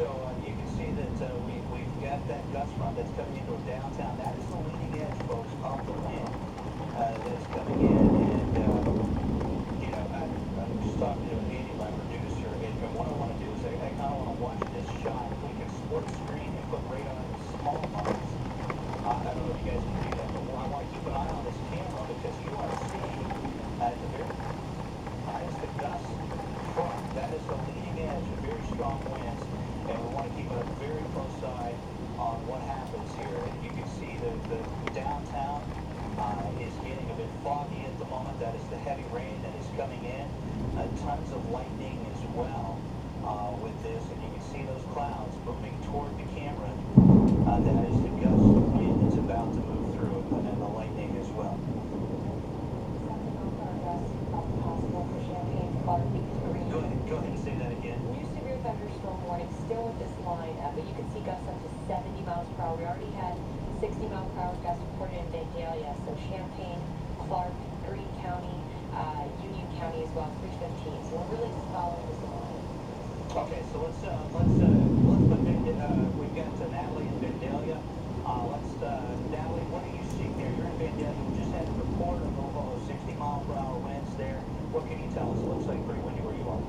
So you can see that we've got that gust front that's coming into downtown. That is the leading edge, folks, of the wind that's coming in. And, I'm just talking to Andy, my producer, and what I want to do is I kind of want to watch this shot. If we can split screen and put radar in small box. I don't know if you guys can do that, but I want to keep an eye on this camera because you are seeing at the very highest the gust front. That is the leading edge of very strong winds. And we want to keep a very close eye on what happens here. And you can see the downtown is getting a bit foggy at the moment. That is the heavy rain that is coming in. Tons of lightning as well with this. And you can see those clouds moving toward the camera. That is the gust of wind that's about to move through, and the lightning as well. Go ahead and say that again. New severe thunderstorm warning still with this line, but you can see gusts up to 70 miles per hour. We already had 60 mile per hour gusts reported in Vandalia, so Champaign, Clark, Greene County, Union County as well, 315. So we're really just following this line. Okay, so let's put we've got Natalie in Vandalia. Natalie, what are you seeing there? You're in Vandalia. We just had a report of 60 mile per hour winds there. What can you tell us? It looks like pretty windy where you are.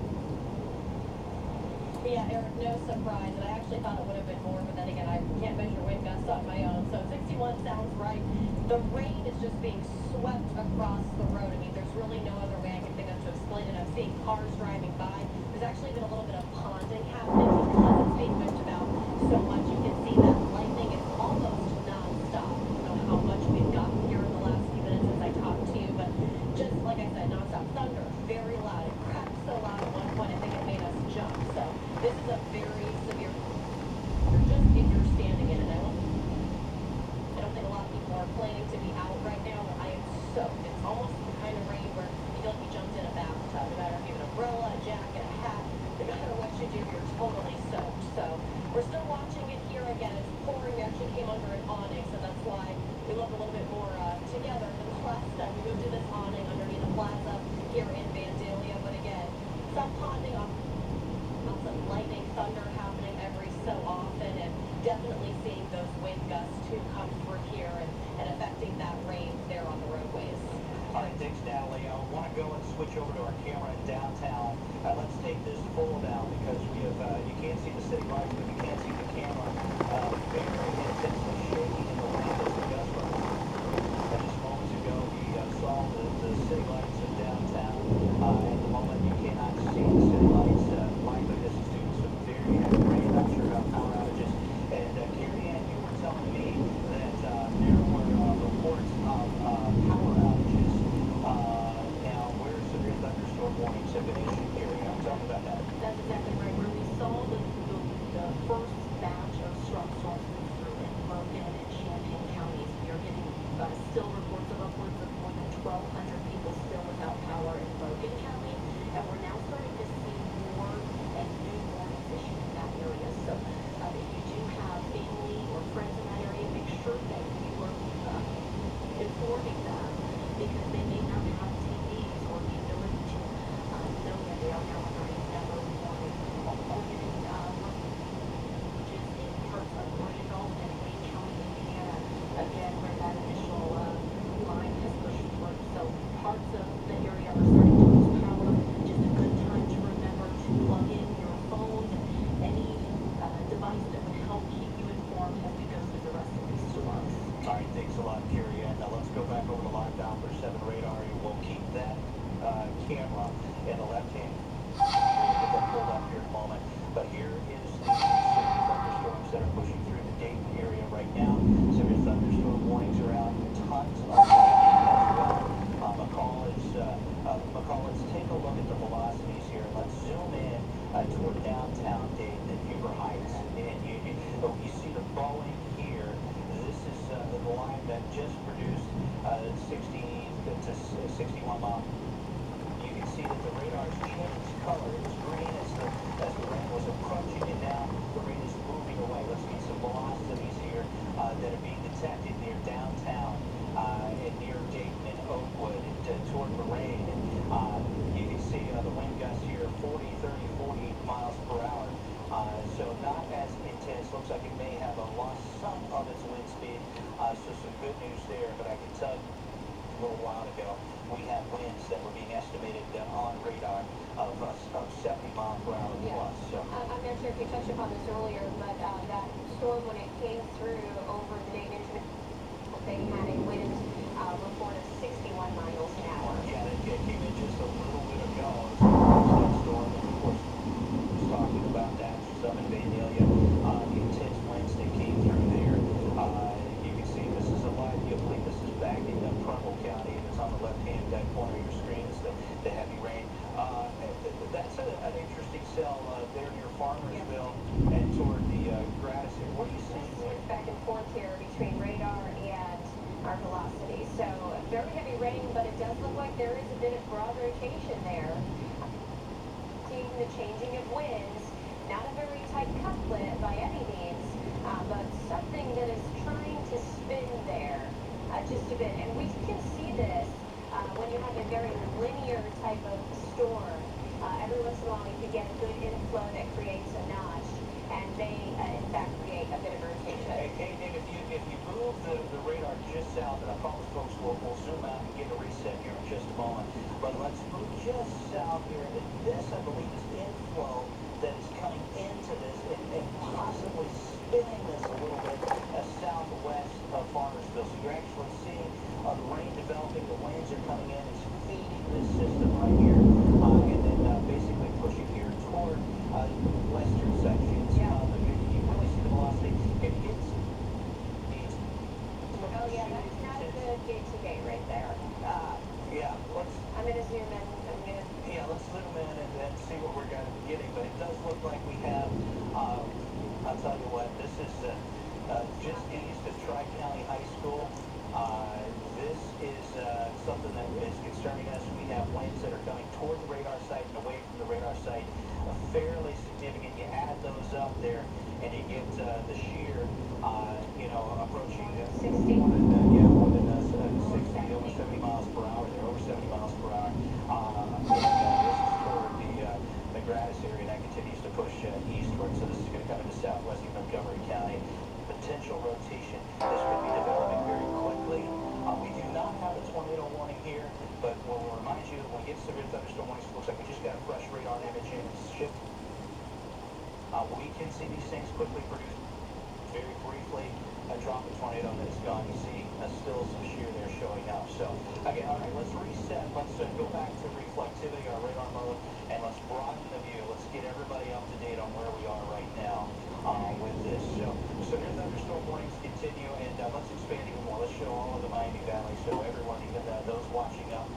Yeah, Eric, no surprise. And I actually thought it would have been more, but then again, I can't measure wind gusts on my own. So 61 sounds right. The rain is just being swept across the road. I mean, there's really no other way I can think of to explain it. I'm seeing cars driving by. There's actually been a little bit of ponding happening because it's being whipped about so much. You can see that lightning is almost non-stop. I don't know how much we've gotten here in the last few minutes since I talked to you, but just like I said, non-stop thunder, very loud. It cracked so loud at one point, I think it made us jump. So this is a very severe. You're just if you're standing in it. I don't think a lot of people are planning to be out right now, but I am soaked. It's almost the kind of rain where you feel like you jumped in a bathtub. No matter if you have an umbrella, a jacket, a hat, no matter what you do, you're totally soaked. So we're still watching it here again. It's pouring. We actually came under an awning, so that's why we look a little bit more together than the last time. We moved to this awning underneath the plaza here in Vandalia, but again, some ponding on some lightning, thunder happening every so often, and definitely seeing those wind gusts too come through here and affecting that rain there on the roadways. All right, thanks, Natalie. I want to go and switch over to our camera in downtown. Let's take this full now because we have, you can't see the city lights, but you can see the camera very intensely shaking in the wind as the gust runs through. Just moments ago, we saw the city lights in downtown. At the moment, you cannot see the city lights. Likely this is due to some very heavy rain. I'm sure about power outages. And Carrie Ann, you were telling me that there were reports of power outages. Now, where severe thunderstorm warnings have been issued, Carrie Ann? Tell me about that. That's exactly right. Where we saw the first batch of strong storms move through in Logan and Champaign counties, we are getting still reports of upwards of more than 1,200 people still without power in Logan County, and we're now starting to see more and new warnings issued in that area. So if you do have family or friends in that area, make sure that you are informing them because they may not have TVs or the ability to know that they are now under a yellow warning. Or you can which is in parts of Oregon and Wayne County, Indiana, again, where that initial line has pushed through. So parts of the area are starting to lose power. Just a good time to remember to plug in your phone and any device that would help keep you informed as we go through the rest of these storms. All right, thanks a lot, Carrie Ann. Now let's go back over to live Doppler 7 radar, and we'll keep that camera in the left hand. We'll get that pulled up here in a moment. But here is the severe thunderstorms that are pushing through the Dayton area right now. Severe thunderstorm warnings are out. Tons of lightning as well. McCall, let's take a look at the velocities here. Let's zoom in toward downtown Dayton and Huber Heights. And you see the Boeing here. This is the line that just produced 60 to 61 miles. You can see that the radar's changed color. It was green as the rain was approaching, and now the rain is moving away. Let's get some velocities here that are being detected near downtown and near Dayton and Oakwood and toward Moraine. You can see the wind gusts here 40, 30, 40 miles per hour. So not looks like it may have lost some of its wind speed. So some good news there, but I can tell you a little while ago, we had winds that were being estimated on radar of 70 miles per hour plus. So I'm not sure if you touched upon this earlier, but that storm, when it came through over the Dayton, they had a wind report of 61 miles an hour. yeah, it came in just a little bit ago. It was a storm, and of course, was talking about that. Some in Vandalia, the intense winds that came through there. You can see this is a live view. I believe this is back in Preble County, and it's on the left-hand corner of your screen. Is the heavy rain. That's an interesting cell there near Farmersville and toward the Gratis area. What are you seeing there? Back and forth here between radar and our velocity. So very heavy rain, but it does look like there is a bit of broad rotation there. Seeing the changing of winds, not a very tight couplet by any means, but something that is trying to spin there just a bit. And we can see this when you have a very linear type of storm. Every once in a while you can get a good inflow that creates a notch, and they in fact create a bit of rotation. Hey, Dave, if you move the radar just south, and I promise folks we'll zoom out and get a reset here in just a moment, but let's move just south here, and this, I believe, is inflow that is coming into this and possibly spinning this a little bit southwest of Farmersville. So you're actually seeing the rain developing, the winds are coming in, it's feeding this system right here, and then basically pushing here toward western sections. You really see the velocity. It hits. Oh yeah, that's not a good gate-to-gate right there. Yeah, I'm going to zoom in. Let's zoom in and see what we're getting. But it does look like we have, I'll tell you what, this is just east of Tri-County High School. This is something that is concerning us. We have winds that are coming toward the radar site and away from the radar site. Fairly significant. You add those up there, and you get the shear, approaching 60. more than 60, over 70 miles per hour there, over 70 miles per hour. This is toward the Gratis area, and that continues to push eastward. So this is going to come into southwestern Montgomery County. Potential rotation. This could be developing very quickly. We do not have a tornado warning here, but we'll remind you when we get severe thunderstorm warnings, it looks like we just got a fresh radar image in. Shift. We can see these things quickly produce very briefly a drop of tornado, and then it's gone. You see still some shear there showing up. So again, all right, let's reset. Let's go back to reflectivity, our radar mode, and let's broaden the view. Let's get everybody up to date on where we are right now with this. So your thunderstorm warnings continue, and let's expand even more. Let's show all of the Miami Valley, so everyone, even those watching up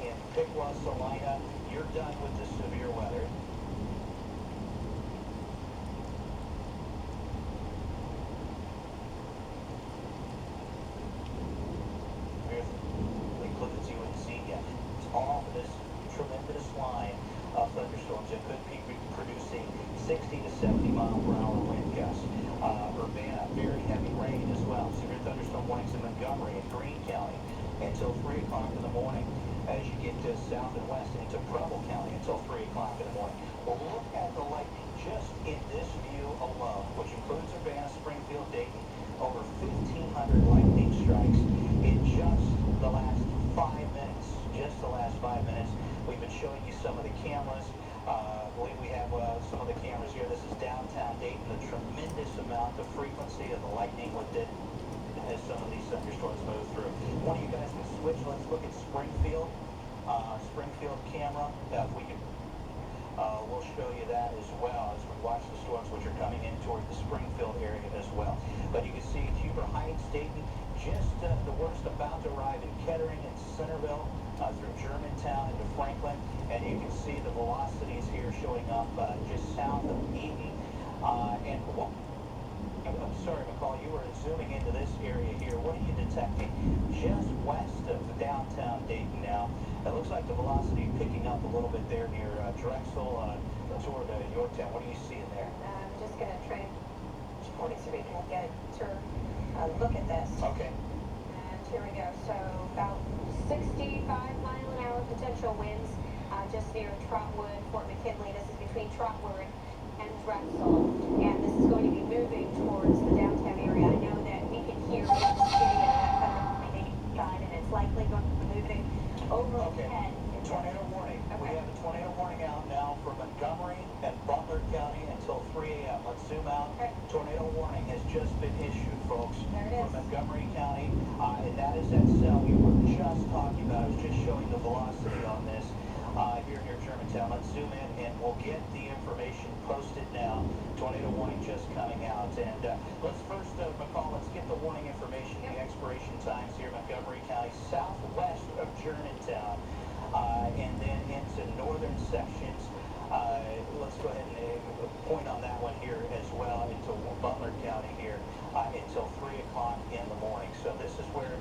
in Piqua, Salina, you're done with the severe weather. Look at you and see it's all of this tremendous line of thunderstorms that could be producing 60 to 70 mile per hour wind gusts. Urbana, very heavy rain as well. Severe thunderstorm warnings in Montgomery and Greene County until 3 o'clock in the morning. As you get to south and west into Preble County until 3 o'clock in the morning. Well, look at the lightning just in this view alone, which includes Urbana, Springfield, Dayton. Over 1,500 lightning strikes in just the last 5 minutes. Just the last 5 minutes. We've been showing you some of the cameras. I believe we have some of the cameras here. This is downtown Dayton. A tremendous amount of frequency of the lightning with it as some of these thunderstorms move through. One of you guys can switch. Let's look at Springfield. Springfield camera. If we can, we'll show you that as well as we watch the storms which are coming in toward the Springfield area as well. But you can see Huber Heights, Dayton, just the worst about to arrive in Kettering and Centerville, through Germantown into Franklin, and you can see the velocities here showing up just south of Eaton. I'm sorry, McCall, you were zooming into this area here. What are you detecting just west of downtown Dayton now? It looks like the velocity picking up a little bit there near Drexel toward Yorktown. What are you seeing there? I'm just going to try recording so we can get a look at this. Okay. And here we go. So about 65 mile an hour potential winds just near Trotwood, Fort McKinley. This is between Trotwood and Drexel. And this is going to be moving Let's zoom out. Okay. Tornado warning has just been issued, folks, There it for is. Montgomery County, and that is that cell we were just talking about. I was just showing the velocity on this here near Germantown. Let's zoom in, and we'll get the information posted now. Tornado warning just coming out. And let's first, McCall, let's get the warning information, the expiration times here in Montgomery County, southwest of Germantown, and then into northern sections. Let's go ahead and point on that one here as well into Butler County here until 3 o'clock in the morning. So this is where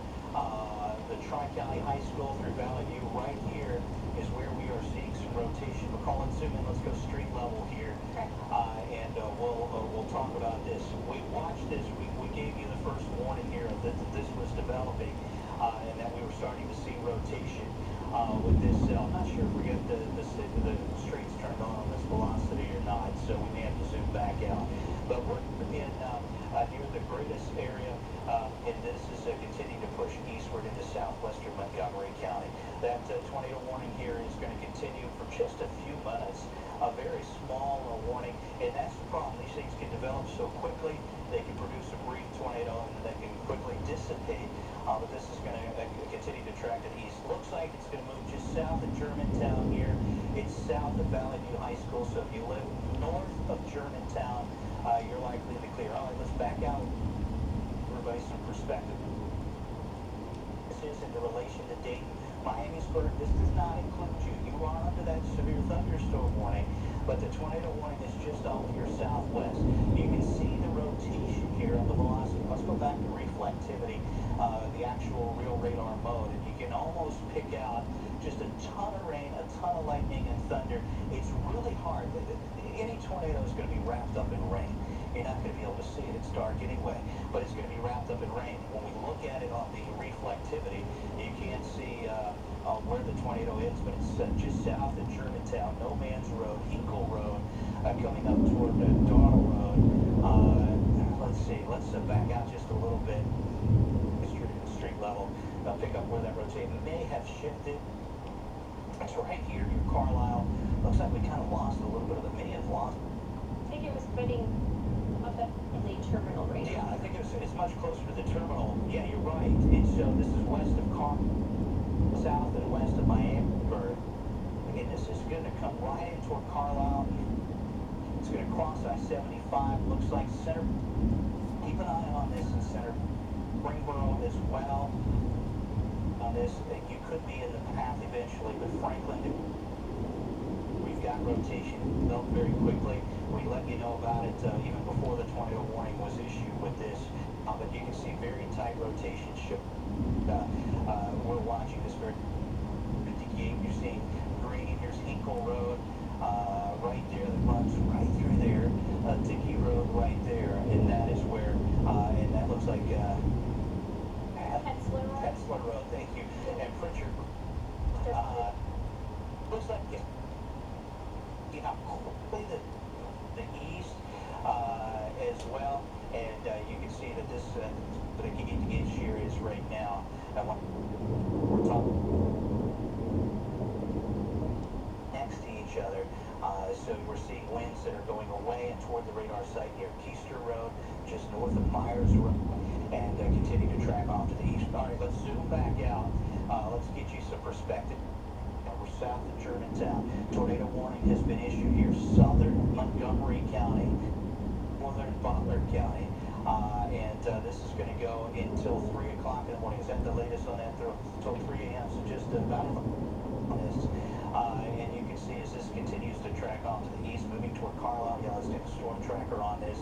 the Tri-County High School through Valley View right here is where we are seeing some rotation. McCall, let's zoom in. Let's go street level here. Okay. And we'll talk about this. We watched this. We gave you the first warning here that this was developing and that we were starting to see rotation with this cell. I'm not sure if we got the streets turned on this velocity or not, so we may have to zoom back out. But we're in near the greatest area, and this is continuing to push eastward into southwestern Montgomery County. That tornado warning here is going to continue for just a few minutes. A very small warning, and that's the problem. These things can develop so quickly. They can produce a brief tornado, and they can quickly dissipate. But this is going to continue to track to the east. Looks like it's going to move just south of Germantown here. It's south of Valley View High School, so if you live north of Germantown, you're likely to clear. All right, let's back out. Everybody some perspective. This is in relation to Dayton. Miamisburg, this does not include you. You are under that severe thunderstorm warning, but the tornado warning is just off to your southwest. You can see the rotation here on the velocity. Let's go back to reflectivity, the actual real radar mode, and you can almost pick out just a ton of rain, a ton of lightning and thunder. It's really hard. Any tornado is going to be wrapped up in rain. You're not going to be able to see it. It's dark anyway, but it's going to be wrapped up in rain. When we look at it on the reflectivity, you can't see where the tornado is, but it's just south of Germantown, No Man's Road, Hinkle Road, coming up toward Donald Road. Let's see. Let's back out just a little bit. Street level. Pick up where that rotation may have shifted. It's right here near Carlisle. Looks like we kind of lost a little bit of it. May have lost. I think it was putting up at the terminal right Yeah, now. I think it's much closer to the terminal. Yeah, you're right. And so this is west of south and west of Miamisburg. Again, this is going to come right in toward Carlisle. It's going to cross I-75. Looks like center. Keep an eye on this in center Springboro as well. On this, you could be in the path eventually, but Franklin, we've got rotation built very quickly. We let you know about it even before the tornado warning was issued with this. But you can see very tight rotation. We're watching this very. You're seeing green. Here's Hinkle Road right there that runs right through there. Dickey Road right there, and that is where. And that looks like. Petzler Road, thank you. And Pritchard. Looks like you know quickly the east as well, and you can see that this the gauge here is right now. And we're talking next to each other, so we're seeing winds that are going away and toward the radar site near Keister Road, just north of Myers Road, and continue to track off to the east. All right, let's zoom back out. Let's get you some perspective. We're south of Germantown. Tornado warning has been issued here. Southern Montgomery County, northern Butler County. And this is going to go until 3 o'clock in the morning. Is that the latest on that? Until 3 a.m., so just about on this. And you can see as this continues to track off to the east, moving toward Carlisle. Yeah, let's get a storm tracker on this.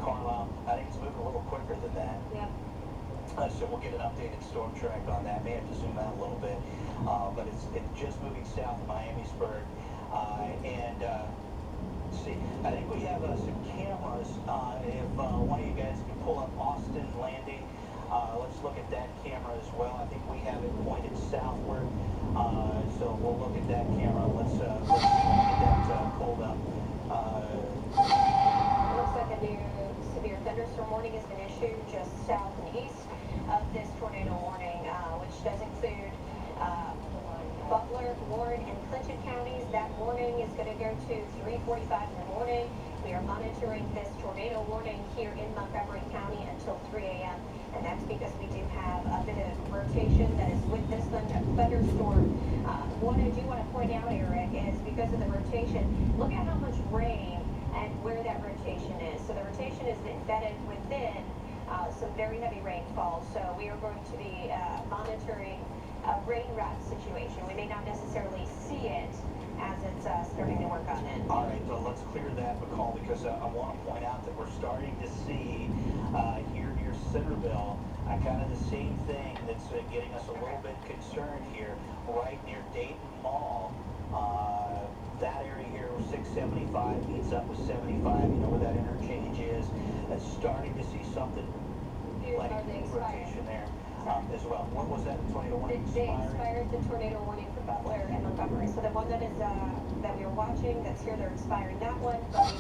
Carlisle, I think it's moving a little quicker than that. Yeah. So we'll get an updated storm track on that. May have to zoom out a little bit, but it's just moving south of Miamisburg. And let's see, I think we have some cameras. If one of you guys can pull up Austin Landing, let's look at that camera as well. I think we have it pointed southward, so we'll look at that camera. Let's see if we can get that pulled up. Looks like a new severe thunderstorm warning has been issued just south and east of this tornado warning, which does include Butler, Warren, and Clinton counties. That warning is going to go to 3:45 in the morning. We are monitoring monitoring this tornado warning here in Montgomery County until 3 a.m. And that's because we do have a bit of rotation that is with this thunderstorm. What I do want to point out, Eric, is because of the rotation, look at how much rain and where that rotation is. So the rotation is embedded within some very heavy rainfall. So we are going to be monitoring a rain wrap situation. We may not necessarily see it as it's starting to work on it. All right, so let's clear that, McCall, because I want to point out that we're starting to see here near Centerville kind of the same thing that's getting us a little bit concerned here, right near Dayton Mall. That area here, 675 meets up with 75. You know where that interchange is. Starting to see something like rotation there as well. What was that tornado warning? They expired the tornado warning for Butler and Montgomery. So the one that is that we were watching that's here, they're expiring that one. But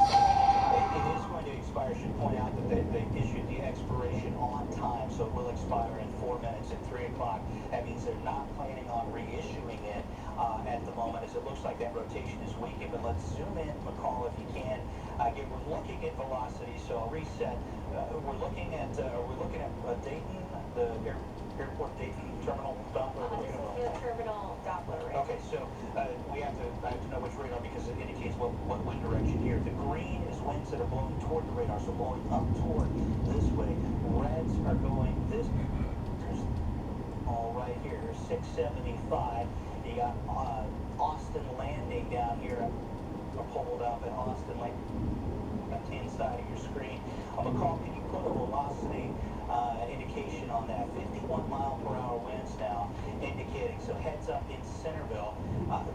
it is going to expire. I should point out that they issued the expiration on time, so it will expire in 4 minutes at 3 o'clock. That means they're not planning on reissuing it at the moment, as it looks like that rotation is weakened. But let's zoom in, McCall, if you can. Again, we're looking at velocity, so I'll reset. We're looking at Dayton, the airport Dayton terminal Doppler. this is the terminal Doppler, right? Okay, so I have to know which radar because it indicates what wind direction here. The green is winds that are blowing toward the radar, so blowing up toward this way. Reds are going this. All right here, 675. You got Austin Landing down here. I pulled up at Austin, like left-hand side of your screen. McCall, can you put a velocity indication on that? 51 mile per hour winds now indicating, so heads up in Centerville.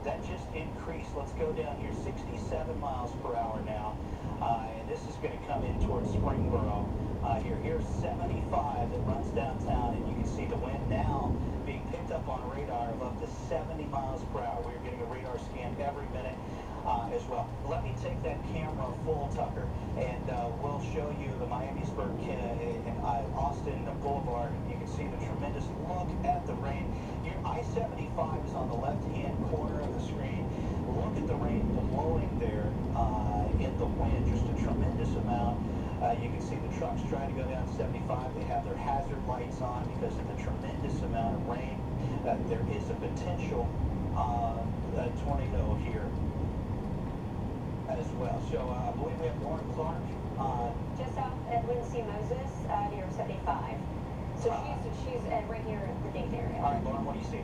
That just increased. Let's go down here, 67 miles per hour now. And this is going to come in towards Springboro. Here's 75 that runs downtown, and you can see the wind now being picked up on radar of up to 70 miles per hour. We're getting a radar scan every minute as well. Let me take that camera full, Tucker, and we'll show you the Miamisburg and Austin Boulevard. You can see the tremendous look at the rain. Your I-75 is on the left-hand corner of the screen. Look at the rain blowing there in the wind, just a tremendous amount. You can see the trucks trying to go down 75. They have their hazard lights on because of the tremendous amount of rain. There is a potential tornado here as well. So I believe we have Lauren Clark. Just off Edwin C. Moses near 75. So she's right here in the Dayton area. All right, Lauren, what do you see?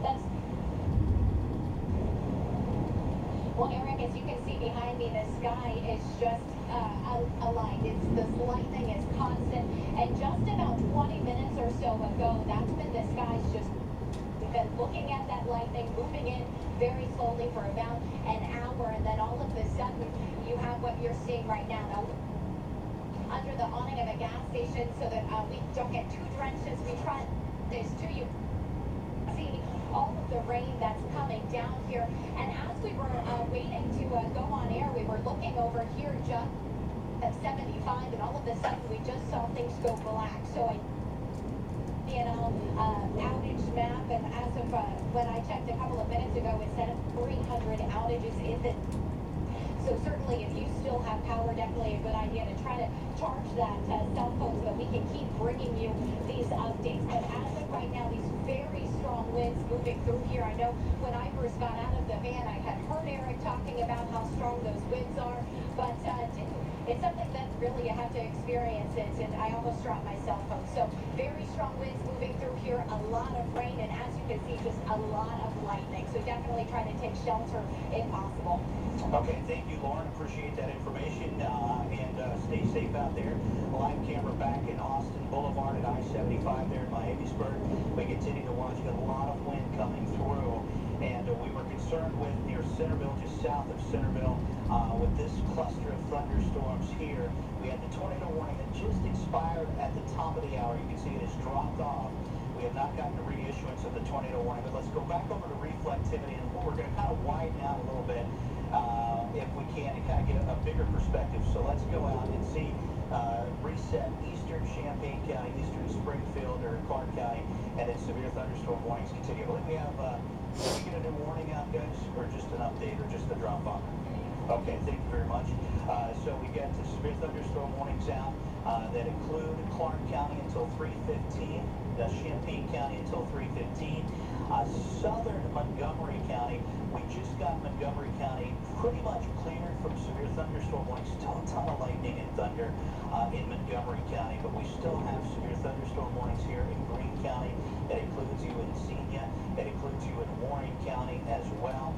That's well, Eric, as you can see behind me, the sky is just aligned. This lightning is constant, and just about 20 minutes or so ago, that's when the sky's just been looking at that lightning, moving in very slowly for about an hour, and then all of a sudden, you have what you're seeing right now. Now, under the awning of a gas station, so that we don't get too drenched as we try this to you. See all of the rain that's coming down here, and as we were waiting to go on air, we were looking over here just at 75, and all of a sudden we just saw things go black. So outage map, and as of when I checked a couple of minutes ago, it said 300 outages in the. So certainly, if you still have power, definitely a good idea to try to charge that cell phone so that we can keep bringing you these updates. But as of right now, these very strong winds moving through here. I know when I first got out of the van, I had heard Eric talking about how strong those winds are, but it's something that really you have to experience it, and I almost dropped my cell phone. So very strong winds moving through here, a lot of rain, and as you can see, just a lot of lightning. So definitely try to take shelter if possible. Okay, thank you, Lauren. Appreciate that information, and stay safe out there. Live camera back in Austin Boulevard at I-75 there in Miamisburg. We continue to watch a lot of wind coming through, and we were concerned with near Centerville, just south of Centerville, with this cluster of thunderstorms here. We had the tornado warning that just expired at the top of the hour. You can see it has dropped off. We have not gotten a reissuance of the tornado warning, but let's go back over to reflectivity, and we're going to kind of widen out a little bit if we can, and kind of get a bigger perspective. So let's go out and see reset eastern Champaign County, eastern Springfield or Clark County, and then severe thunderstorm warnings continue. I believe we have, did we get a new warning out, guys, or just an update, or just a drop off? Okay, thank you very much. So we got the severe thunderstorm warnings out that include Clark County until 3:15, Champaign County until 3:15, southern Montgomery County. We just got Montgomery County pretty much cleared from severe thunderstorm warnings. Still a ton of lightning and thunder in Montgomery County, but we still have severe thunderstorm warnings here in Greene County. That includes you in Xenia. That includes you in Warren County as well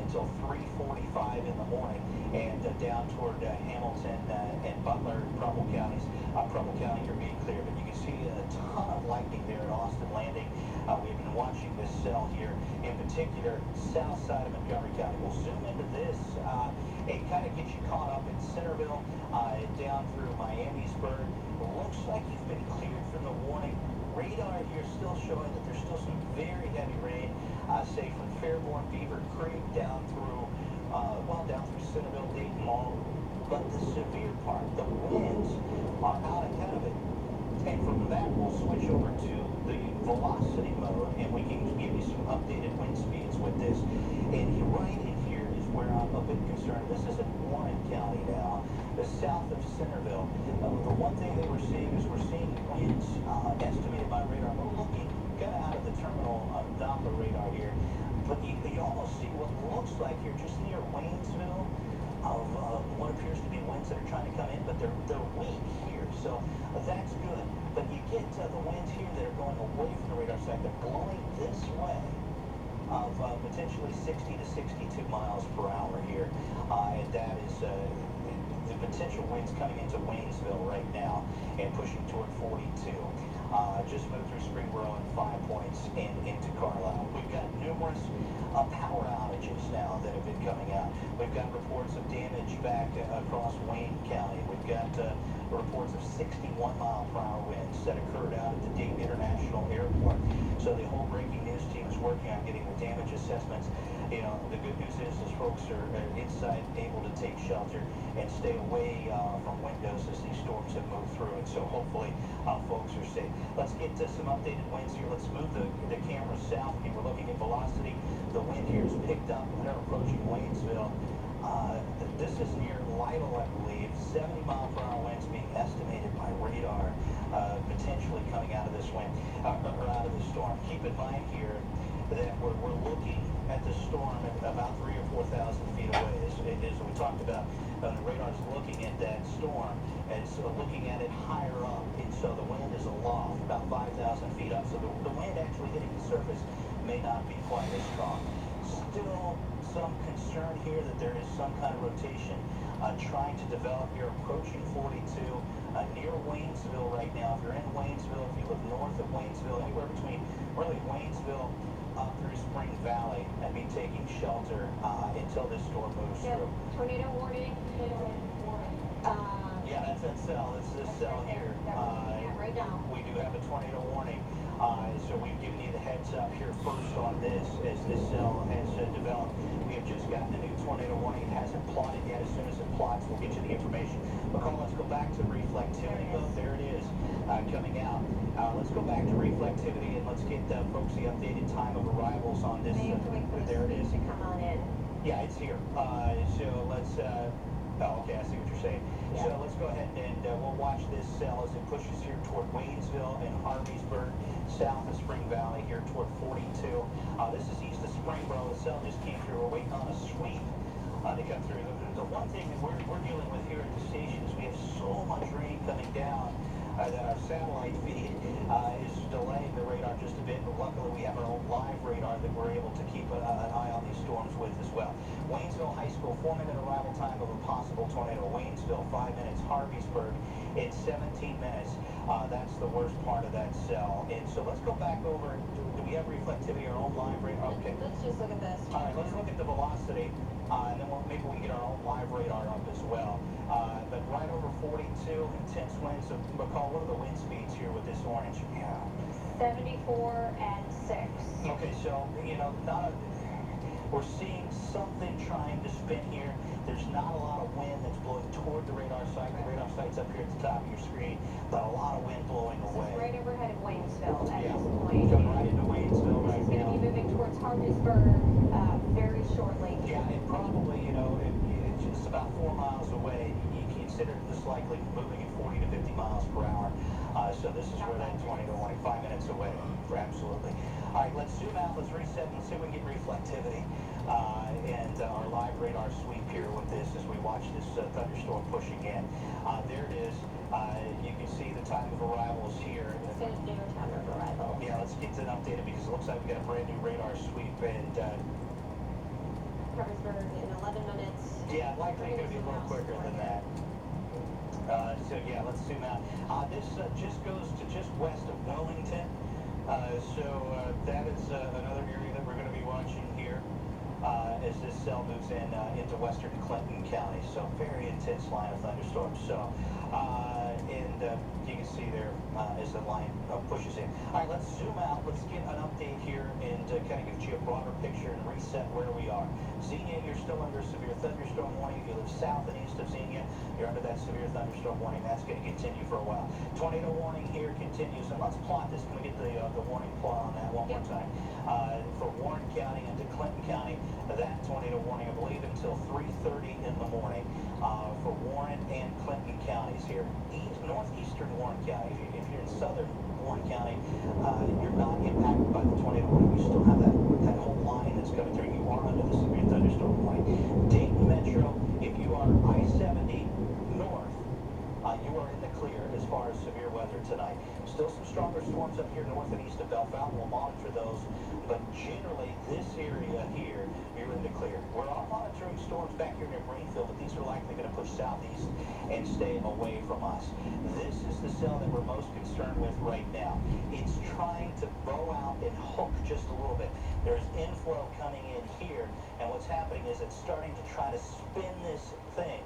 until 3:45 in the morning, and down toward Hamilton and Butler, Preble counties. Preble County, you're being clear, but you can see a ton of lightning there at Austin Landing. We've been watching this cell here, in particular, south side of Montgomery County. We'll zoom into this and kind of get you caught up in Centerville, down through Miamisburg. Looks like you've been cleared from the warning. Radar here still showing that there's still some very heavy rain, say from Fairborn, Beaver Creek, down through, down through Centerville, Dayton Mall. But the severe part, the winds are out ahead of it. And from that, we'll switch over to the velocity mode, and we can give you some updated wind speeds with this. And right in here is where I'm a bit concerned. This is in Warren County now, the south of Centerville. The one thing that we're seeing is we're seeing winds estimated by radar. We're looking kind of out of the terminal Doppler radar here, but you almost see what looks like you're just near Waynesville of what appears to be winds that are trying to come in, but they're weak here, so that's good. But you get the winds here that are going away from the radar site. They're blowing this way of potentially 60 to 62 miles per hour here, and that is the potential winds coming into Waynesville right now and pushing toward 42. Just moved through Springboro and 5 points into Carlisle. We've got numerous power outages now that have been coming out. We've got reports of damage back across Wayne County. We've got reports of 61-mile-per-hour winds that occurred out at the Dayton International Airport. So the whole breaking news team is working on getting the damage assessments. You know, the good news is folks are inside, able to take shelter and stay away from windows as these storms have moved through. And so hopefully folks are safe. Let's get to some updated winds here. Let's move the camera south. And we're looking at velocity. The wind here is picked up. They're approaching Waynesville. This is near Lytle, I believe. 70-mile-per-hour winds being estimated by radar, potentially coming out of this wind, or out of the storm. Keep in mind here that we're looking at the storm at about 3,000 or 4,000 feet away. As we talked about, the radar's looking at that storm, and so looking at it higher up, and so the wind is aloft, about 5,000 feet up. So the wind actually hitting the surface may not be quite as strong. Still some concern here that there is some kind of rotation trying to develop here, approaching 42 near Waynesville right now. If you're in Waynesville, if you live north of Waynesville, anywhere between really Waynesville up through Spring Valley, and be taking shelter until this storm moves through. Tornado warning. Yeah, that's that cell. It's this cell here. Right now. We do have a tornado warning. So we've given you the heads up here first on this as this cell has developed. We have just gotten a new tornado warning. It hasn't plotted yet. As soon as it plots, we'll get you the information. McCall, let's go back to reflectivity. Oh, there it is coming out. Let's go back to reflectivity and let's get folks the updated time of arrivals on this. There it is. To come on in. Yeah, it's here. So let's. Oh, okay, I see what you're saying. Yeah. So let's go ahead and we'll watch this cell as it pushes here toward Waynesville and Harveysburg, south of Spring Valley here toward 42. This is east of Springboro. The cell just came through. We're waiting on a sweep to come through. The one thing that we're dealing with here at the station is we have so much rain coming down that our satellite feed is delaying the radar just a bit, but luckily we have our own live radar that we're able to keep an eye on these storms with as well. Waynesville High School, 4-minute arrival time of a possible tornado. Waynesville, 5 minutes. Harveysburg, it's 17 minutes. That's the worst part of that cell. And so let's go back over. Do we have reflectivity, our own live radar? Okay. Let's just look at this. All right, let's look at the velocity, and then maybe we can get our own live radar up as well. But right over 42, intense winds. So, McCall, what are the wind speeds here with this orange? Yeah. 74 and 6. Okay, so, you know, we're seeing something trying to spin here. There's not a lot of wind that's blowing toward the radar site. The radar site's up here at the top of your screen, but a lot of wind blowing away. Right overhead of Waynesville at Yeah. this point. Coming right into Waynesville right It's going now. to be moving towards Harveysburg very shortly. Yeah, and probably, you know, this is about 4 miles away. You consider this likely moving at 40 to 50 miles per hour. So this is where that tornado warning, 5 minutes away. Absolutely. All right, let's zoom out. Let's reset and see if we can get reflectivity and our live radar sweep here with this as we watch this thunderstorm pushing in. There it is. You can see the time of arrival is here. It's going to do your time of arrival. Yeah, let's get it updated because it looks like we got a brand new radar sweep and Fredericksburg in 11 minutes. yeah, likely going to be a little quicker than that. So yeah, let's zoom out. This just goes to just west of Wilmington. That is another area that we're going to be watching here as this cell moves in into western Clinton County. So very intense line of thunderstorms. So you can see there as the line pushes in. All right, let's zoom out. Let's get an update here and kind of give you a broader picture and reset where we are. Xenia, you're still under severe thunderstorm warning. If you live south and east of Xenia, you're under that severe thunderstorm warning. That's going to continue for a while. Tornado warning here continues. And let's plot this. Can we get the warning plot on that one more time? For Warren County into Clinton County, that tornado warning, I believe, until 3:30 in the morning. For Warren and Clinton counties here. Northeastern Warren County. If you're in southern Warren County, you're not impacted by the tornado warning. You still have that whole line that's coming through. You are under the severe thunderstorm warning. Dayton Metro, if you are I-70 north, you are in the clear as far as severe weather tonight. Still some stronger storms up here north and east of Bellefonte. We'll monitor those, but generally this area here, you're in the clear. We're all monitoring storms back here near Greenfield, but these are likely going to push southeast and stay away from us. This is the cell that we're most concerned with right now. It's trying to bow out and hook just a little bit. There's inflow coming in here, and what's happening is it's starting to try to spin this thing,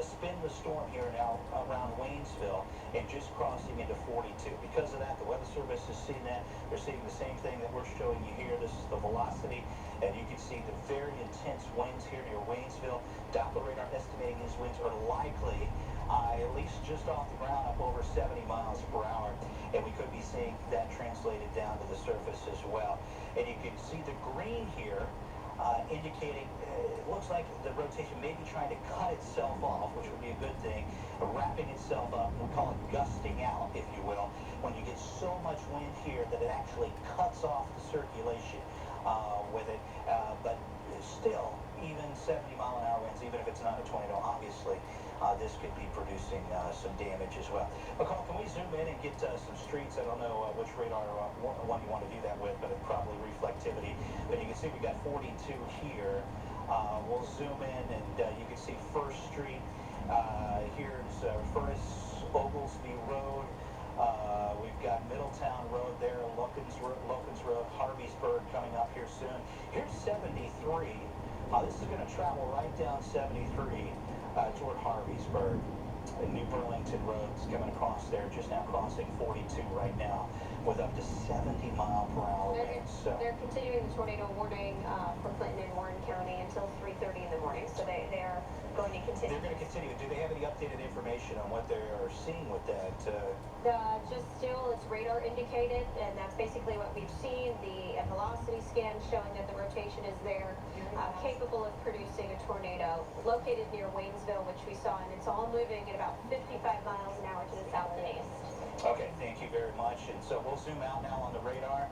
spin the storm here now around Waynesville and just crossing into 42. Because of that, the Weather Service is seeing that. They're seeing the same thing that we're showing you here. This is the velocity, and you can see the very intense winds here near Waynesville. Doppler radar estimating these winds are likely at least just off the ground up over 70 miles per hour, and we could be seeing that translated down to the surface as well. And you can see the green here indicating it looks like the rotation may be trying to cut itself off, which would be a good thing, wrapping itself up. We call it gusting out, if you will, when you get so much wind here that it actually cuts off the circulation with it. But still, even 70-mile-an-hour winds, even if it's not a tornado, obviously, this could be producing some damage as well. McCall, can we zoom in and get some streets? I don't know which radar one you want to do that with, but it's probably reflectivity. But you can see we got 42 here. We'll zoom in, and you can see First Street. Here's Furnace Oglesby Road. We've got Middletown Road there, Lukens Road, Harveysburg coming up here soon. Here's 73. This is going to travel right down 73 toward Harveysburg. New Burlington Road's coming across there, just now crossing 42 right now with up to 70-mile-per-hour winds. So They're continuing the tornado warning for Clinton and Warren County until 3:30 in the morning, so they are going to continue. they're going to continue. Do they have any updated information on what they are seeing with that? Just still, it's radar indicated, and that's basically what we've seen. The velocity scan showing that the rotation is there, capable of producing a tornado located near Waynesville, which we saw, and it's all moving at about 55 miles an hour to the south and east. Okay, thank you very much. And so we'll zoom out now on the radar,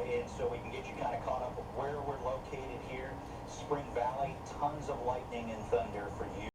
and so we can get you kind of caught up with where we're located here. Spring Valley, tons of lightning and thunder for you.